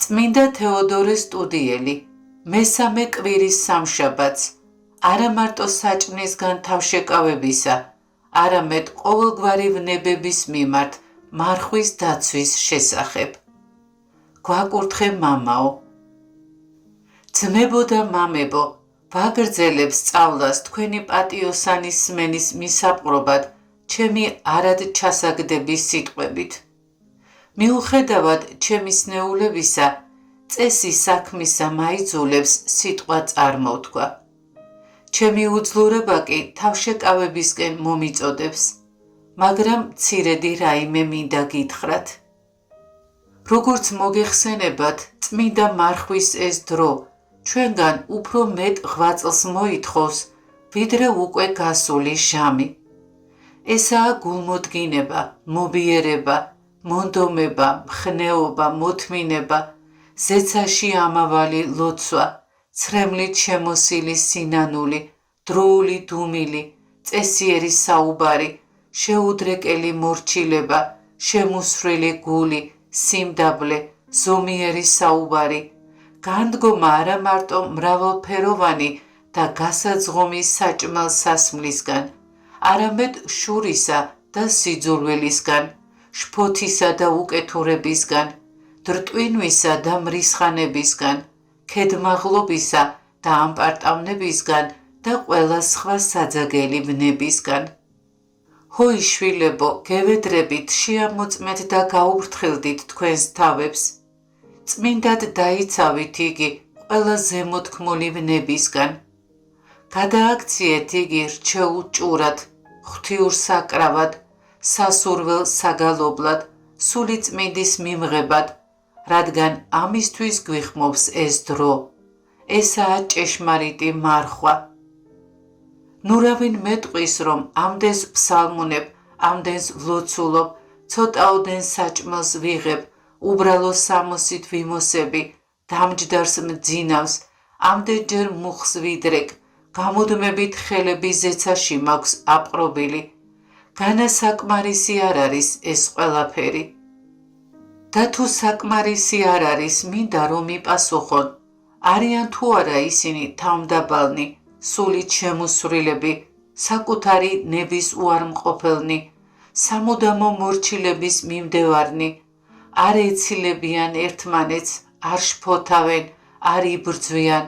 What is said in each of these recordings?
წმინდა თეოდორე სტუდიელი, მესამე კვირის სამშაბათს, არა მარტო საჭმლისგან თავშეკავებისა, არამედ ყოველგვარი ვნებების მიმართ მარხვის დაცვის შესახებ. გვაკურთხე მამაო. ძმებო და მამებო, ვაგრძელებ სწავლას თქვენი პატიოსანის სმენის მისაპყრობად ჩემი არად ჩასაგდების სიტყვებით. მიუხედავად ჩემი სნეულებისა, წესი საქმისა მაიძულებს სიტყვა წარმოვთქვა. ჩემი უძლურება კი თავშეკავებისკენ მომიწოდებს, მაგრამ მცირედი რაიმე მინდა გითხრათ. როგორც მოგეხსენებათ, წმინდა მარხვის ეს დრო ჩვენგან უფრო მეტ ღვაწლს მოითხოვს, ვიდრე უკვე გასული ჟამი. ესაა გულმოდგინება, მობიერება, მონდომება, მხნეობა, მოთმინება, ზეცაში ამავალი ლოცვა, ცრემლით შემოსილი სინანული, დროული დუმილი, წესიერი საუბარი, შეუდრეკელი მორჩილება, შემუსვლელი გული, სიმდაბლე, ზომიერი საუბარი, განდგომა არა მარტო მრავალფეროვანი და გასაძღომი საჭმელ სასმლისგან, არამედ შურისა და სიძულველისგან, შფოთისა და უკეთურებისგან, დრტვინვისა და მრისხანებისგან, ქედმაღლობისა და ამპარტავნებისგან და ყველა სხვა საძაგელი ვნებისგან. ჰოი შვილებო, გევედრებით, შეამოწმეთ და გაუფრთხილდით თქვენს თავებს. წმინდად დაიცავით იგი ყველა ზემოთქმული ვნებისგან. გადააქციეთ იგი რჩეულ ჭურად, ღვთიურ საკრავად, სასურველ საგალობლად, სული წმინდის მიმღებად, რადგან ამისთვის გვიხმობს ეს დრო. ესაა ჭეშმარიტი მარხვა. ნურავინ მეტყვის, რომ ამდენს ვსალმუნებ, ამდენს ვლოცულობ, ცოტაოდენ საჭმელს ვიღებ, უბრალო სამოსით ვიმოსები, დამჯდარს მძინავს, ამდენჯერ მუხს ვიდრეკ, გამუდმებით ხელები ზეცაში მაქვს აპყრობილი. განა საკმარისი არ არის ეს ყველაფერი. და თუ საკმარისი არ არის, მინდა რომ იპასუხონ, არიან თუ არა ისინი თავმდაბალნი, სულით შემოსვლელები, საკუთარი ნების უარმყოფელნი, სამუდამო მორჩილების მიმდევარნი, არ ეცილებიან ერთმანეთს, არ შფოთავენ, არ იბრძვიან,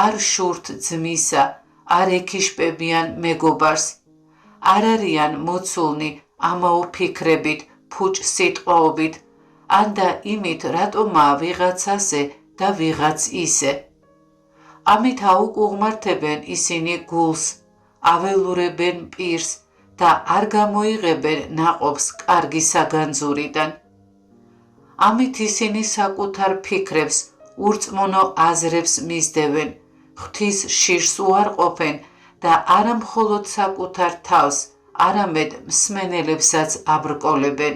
არ შურთ ძმისა, არ ექიშპებიან მეგობარს, არ არიან მოცულნი ამაო ფიქრებით, ფუჭ სიტყვაობით, ან და იმით, რატომაა ვიღაც ასე და ვიღაც ისე. ამით აუკუღმართებენ ისინი გულს, აველურებენ პირს და არ გამოიღებენ ნაყოფს კარგი საგანძურიდან. ამით ისინი საკუთარ ფიქრებს, ურწმუნო აზრებს მისდევენ, ღვთის შირს უარყოფენ და არა მხოლოდ საკუთარ თავს, არამედ მსმენელებსაც აბრკოლებენ.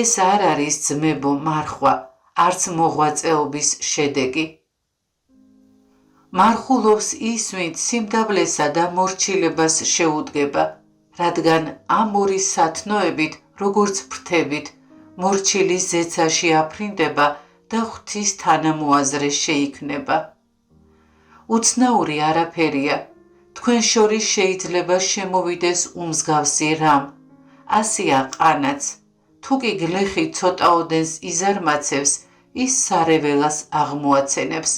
ეს არ არის ძმებო მარხვა, არც მოღვაწეობის შედეგი. მარხულობს ის, ვინც სიმდაბლესა და მორჩილებას შეუდგება, რადგან ამ ორი სათნოებით, როგორც ფრთებით, მორჩილის ზეცაში აფრინდება და ღვთის თანამოაზრე შეიქმნება. უცნაური არაფერია, თქვენ შორის შეიძლება შემოვიდეს უმსგავსი რამ, ასეა ყანაც, თუ კი გლეხი ცოტაოდენს იზარმაცებს, ის სარეველას აღმოაცენებს.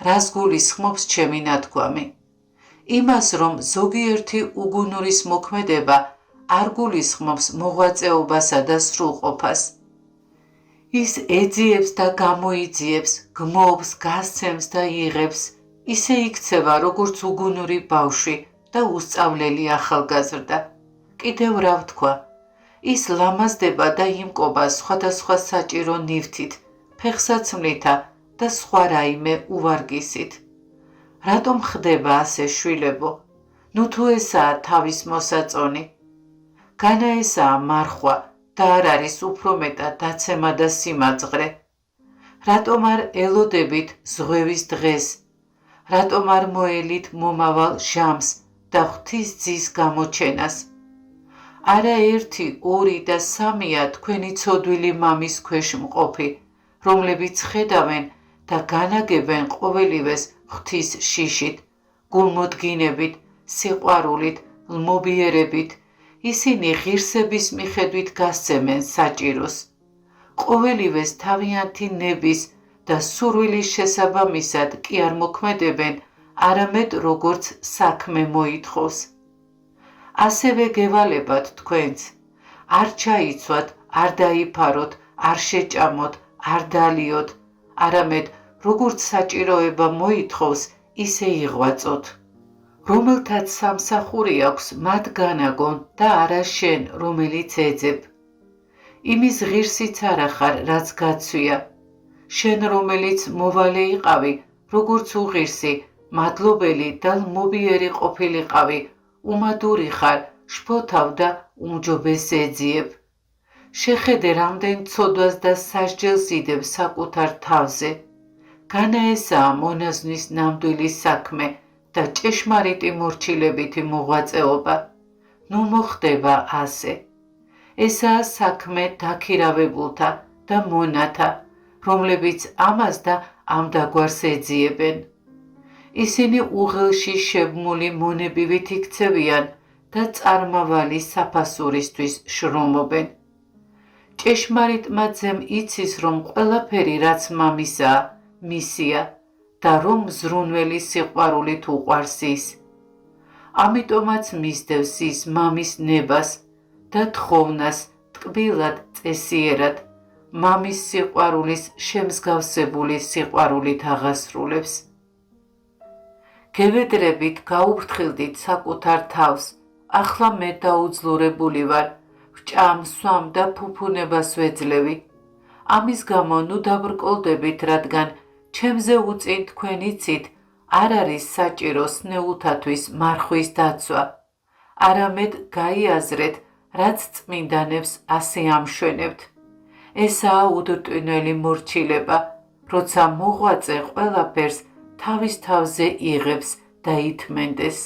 რას გულისხმობს ჩემი ნათქვამი? იმას, რომ ზოგიერთი უგუნურის მოქმედება არ გულისხმობს მოღვაწეობასა და სრულყოფას. ის ეძიებს და გამოიძიებს, გმობს, გასცემს და იღებს, ისე იქცევა, როგორც უგუნური ბავშვი და უსწავლელი ახალგაზრდა. კიდევ რა ვთქვა? ის ლამაზდება და იმკობა სხვადასხვა საჭირო ნივთით, ფეხსაცმლითა და სხვა რაიმე უვარგისით. რატომ ხდება ასე შვილებო? ნუ თუ ესაა თავის მოსაწონი. განა ესაა მარხვა და არ არის უფრო მეტად დაცემა და სიმაძღრე. რატომ არ ელოდებით ზღვევის დღეს? რატომ არ მოელით მომავალ ჟამს და ღვთის ძის გამოჩენას? არა ერთი, ორი და სამია თქვენი ცოდვილი მამის ქვეშ მყოფი, რომლებიც ხედავენ და განაგებენ ყოველივეს ღვთის შიშით, გულმოდგინებით, სიყვარულით, ლმობიერებით, ისინი ღირსების მიხედვით გასცემენ საჭიროს. ყოველივეს თავიანთი ნების და სურვილის შესაბამისად კი არ მოქმედებენ, არამედ როგორც საქმე მოითხოვს. ასევე გევალებათ თქვენც, არ ჩაიცვათ, არ დაიფაროთ, არ შეჭამოთ, არ დალიოთ, არამედ როგორც საჭიროება მოითხოვს, ისე იღვაწოთ. რომელთაც სამსახური აქვს, მათ განაგონ და არა შენ, რომელიც ეძებ. იმის ღირსიც არა ხარ, რაც გაცვია. შენ, რომელიც მოვალე იყავი, როგორც უღირსი, მადლობელი და ლმობიერი ყოფილიყავი, უმადური ხარ, შფოთავ და უმჯობეს ეძიებ. შეხედე, რამდენ ცოდვას და სასჯელს იდებ საკუთარ თავზე. განა ესაა მონაზვნის ნამდვილი საქმე და ჭეშმარიტი მორჩილებითი მოღვაწეობა. ნუ მოხდება ასე. ესაა საქმე დაქირავებულთა და მონათა, რომლებიც ამას და ამ დაგვარს ეძიებენ. ისინი უღელში შებმული მონებივით იქცევიან და წარმავალი საფასურისთვის შრომობენ. ჭეშმარიტმა ძემ იცის, რომ ყველაფერი, რაც მამისაა, მისია და რომ მზრუნველი სიყვარულით უყვარს ის. ამიტომაც მისდევს ის მამის ნებას და თხოვნას ტკბილად, წესიერად, მამის სიყვარულის შემსგავსებული სიყვარულით აღასრულებს. გევედრებით, გაუფრთხილდით საკუთარ თავს, ახლა მე დაუძლურებული ვარ, ვჭამ, სვამ და ფუფუნებას ვეძლევი. ამის გამო ნუ დაბრკოლდებით, რადგან ჩემზე უწინ თქვენ იცით, არ არის საჭირო სნეულთათვის მარხვის დაცვა, არამედ გაიაზრეთ, რაც წმინდანებს ასე ამშვენებთ. ესაა უდრტვინელი მორჩილება, როცა მოღვაწე ყველაფერს თავის თავზე იღებს და ითმენდეს.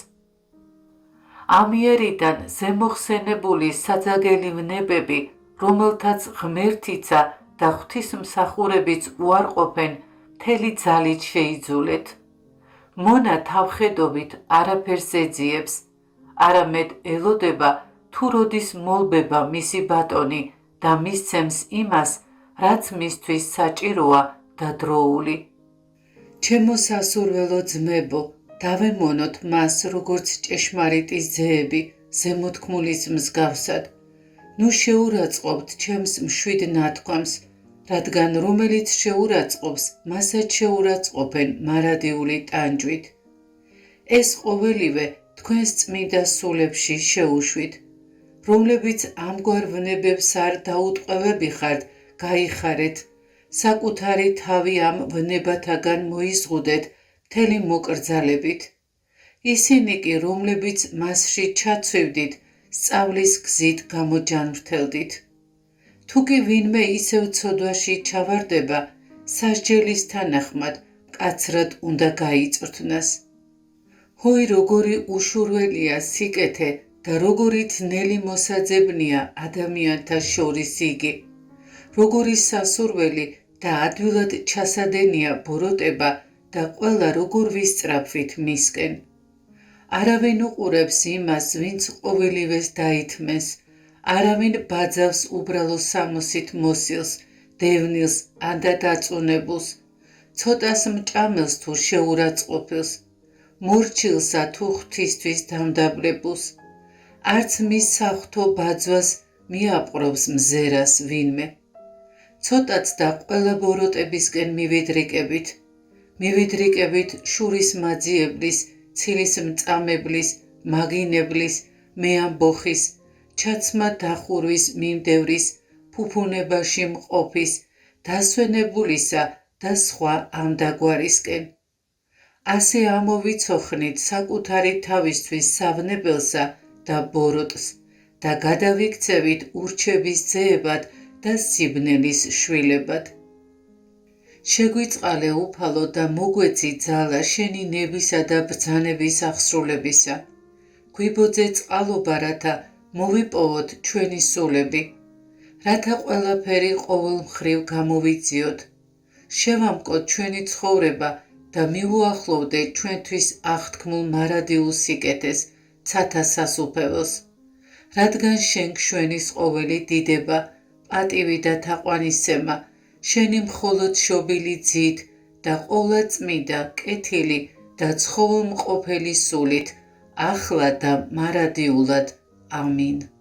ამიერიდან ზემოხსენებული საძაგელი ვნებები, რომელთაც ღმერთიცა და ღვთისმსახურებიც უარყოფენ, მთელი ძალით შეიძულეთ. მონა თავხედობით არაფერს ეძიებს, არამედ ელოდება, თუ როდის მოლბება მისი ბატონი და მისცემს იმას, რაც მისთვის საჭიროა და დროული. ჩემო სასურველო ძმებო, დავემონოთ მას, როგორც ჭეშმარიტი ძეები, ზემოთქმულის მსგავსად. ნუ შეურაცხყოფთ ჩემს მშვიდ ნათქვამს, რადგან რომელიც შეურაცხყოფს, მასაც შეურაცხყოფენ მარადიული ტანჯვით. ეს ყოველივე თქვენს წმინდა სულებში შეუშვით, რომლებიც ამგვარ ვნებებს არ დაუტყვევებიხართ, გაიხარეთ, საკუთარი თავი ამ ვნებათაგან მოიზღუდეთ მთელი მოკრძალებით. ისინი კი, რომლებიც მასში ჩაცვივდით, სწავლის გზით გამოჯანმრთელდით. თუ კი ვინმე ისევ ცოდვაში ჩავარდება, სასჯელის თანახმად მკაცრად უნდა გაიწვრთნას. ჰოი, როგორი უშურველია სიკეთე და როგორი ძნელი მოსაძებნია ადამიანთა შორის იგი, როგორი სასურველი და ადვილად ჩასადენია ბოროტება და ყველა როგორ ვისწრაფვით მისკენ. არავინ უყურებს იმას, ვინც ყოველივეს დაითმეს, არავინ ბაძავს უბრალო სამოსით მოსილს, დევნილს ან და დაწუნებულს, ცოტას მჭამელს თუ შეურაცხყოფილს, მორჩილსა თუ ღვთისთვის დამდაბლებულს. არც მის საღვთო ბაძვას მიაპყრობს მზერას ვინმე. ცოტაც და ყველა ბოროტებისკენ მივიდრიკებით. მივიდრიკებით შურის მაძიებლის, ცილის მწამებლის, მაგინებლის, მეამბოხის, ჩაცმა დახურვის მიმდევრის, ფუფუნებაში მყოფის, დასვენებულისა და სხვა ამ დაგვარისკენ. ასე ამოვიცოხნით საკუთარი თავისთვის სავნებელსა და ბოროტს და გადავიქცევით ურჩების ძეებად და სიბნელის შვილებად. შეგვიწყალე უფალო და მოგვეცი ძალა შენი ნებისა და ბრძანების აღსრულებისა. გვიბოძე წყალობა, რათა მოვიპოვოთ ჩვენი სულები, რათა ყველაფერი ყოველ მხრივ გამოვიძიოთ შევამკოთ ჩვენი ცხოვრება და მივუახლოვდე ჩვენთვის აღთქმულ მარადიულ სიკეთეს, ცათა სასუფეველს. რადგან შენ გშვენის ყოველი დიდება, პატივი და თაყვანისცემა, შენი მხოლოდ შობილი ძით და ყოვლადწმიდა, კეთილი და ცხოველმყოფელი სულით, ახლა და მარადიულად. ამინ.